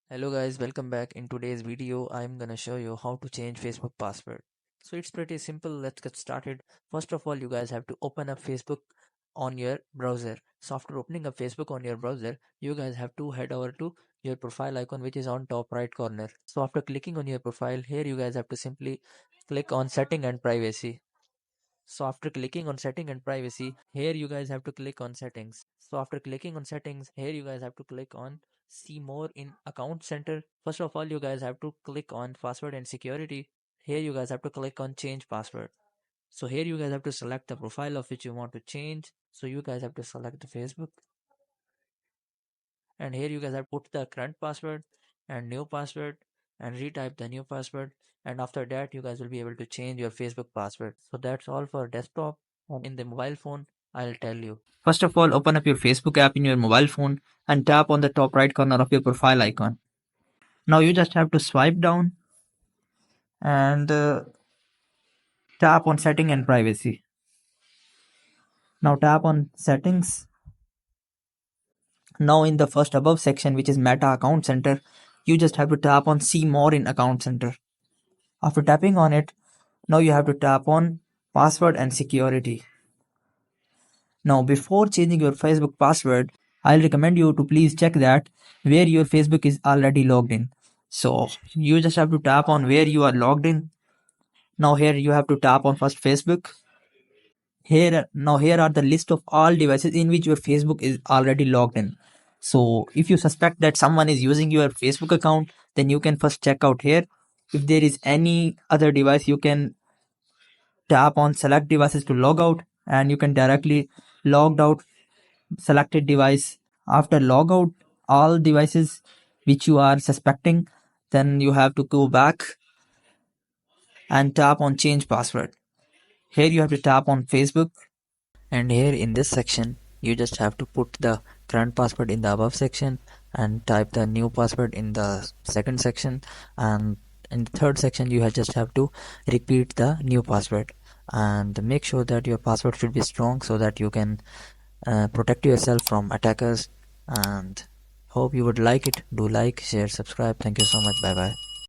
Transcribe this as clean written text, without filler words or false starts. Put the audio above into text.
Hello guys, welcome back. In today's video, I'm gonna show you how to change Facebook password. So it's pretty simple. Let's get started. First of all, you guys have to open up Facebook on your browser. So after opening up Facebook on your browser, you guys have to head over to your profile icon, which is on top right corner. So after clicking on your profile, here you guys have to simply click on setting and privacy. So after clicking on setting and privacy, here you guys have to click on settings. So after clicking on settings, here you guys have to click on see more in account center. First of all, you guys have to click on password and security. Here you guys have to click on change password. So here you guys have to select the profile of which you want to change. So you guys have to select the Facebook. And here you guys have to put the current password and new password and retype the new password, and after that you guys will be able to change your Facebook password. So that's all for desktop. And in the mobile phone, I'll tell you. First of all, open up your Facebook app in your mobile phone and tap on the top right corner of your profile icon. Now you just have to swipe down and tap on setting and privacy. Now tap on settings. Now in the first above section, which is Meta Account Center, you just have to tap on see more in Account Center. After tapping on it, now you have to tap on password and security. Now before changing your Facebook password, I'll recommend you to please check that where your Facebook is already logged in. So you just have to tap on where you are logged in. Now here you have to tap on first Facebook. Here are the list of all devices in which your Facebook is already logged in. So if you suspect that someone is using your Facebook account, then you can first check out here. If there is any other device, you can tap on select devices to log out, and you can directly log out selected device. After log out all devices which you are suspecting, then you have to go back and tap on change password. Here you have to tap on Facebook, and here in this section you just have to put the current password in the above section and type the new password in the second section, and in the third section you just have to repeat the new password, and make sure that your password should be strong so that you can protect yourself from attackers. And hope you would like it. Do like, share, subscribe. Thank you so much. Bye bye.